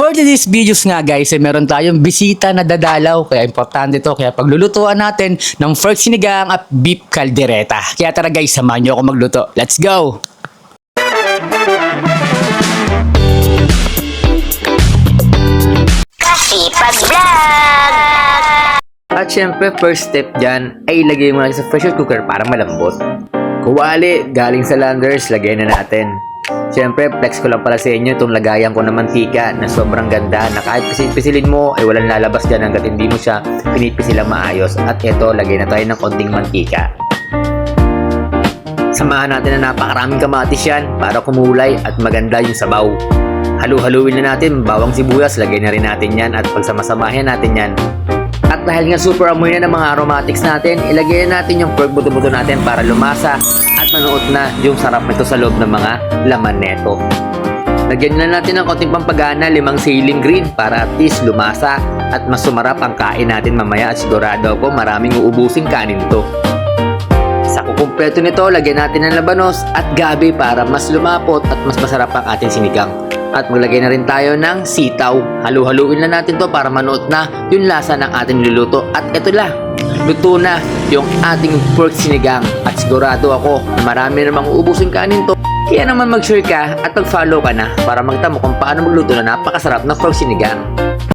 For today's videos nga guys, meron tayong bisita na dadalaw. Kaya importante to. Kaya paglulutuan natin ng pork sinigang at beef caldereta. Kaya tara guys, samahan nyo ako magluto. Let's go! Kasipag Vlog! At syempre, first step dyan ay ilagay mo na sa pressure cooker para malambot. Kuwali, galing sa Landers, lagay na natin. Syempre, flex ko lang pala sa inyo itong lagayan ko na mantika na sobrang ganda na kahit pisil-pisilin mo ay walang lalabas dyan hanggat hindi mo siya pinipisilang maayos. At ito, lagay na tayo ng konting mantika. Samahan natin na napakaraming kamatis yan para kumulay at maganda yung sabaw. Halu-haluin na natin, bawang sibuyas, lagay na rin natin yan at pagsamasamahin natin yan. At dahil nga super amoy na ng mga aromatics natin, ilagay na natin yung pork buto-buto natin para lumasa at manuot na yung sarap nito sa loob ng mga laman neto. Lagyan na natin ng konting pampagana, 5 ceiling green para at least lumasa at mas sumarap ang kain natin mamaya at sigurado ako maraming uubusing kanin to. Sa kukumpleto nito, lagyan natin ng labanos at gabi para mas lumapot at mas masarap ang ating sinigang. At maglagay na rin tayo ng sitaw. Halu-haluin na natin to para manuot na yung lasa ng ating luluto. At ito lang, luto na yung ating pork sinigang. At sigurado ako na marami namang uubusin kanin to. Kaya naman mag-share ka at mag-follow ka na para magtamo kung paano magluto na napakasarap ng pork sinigang.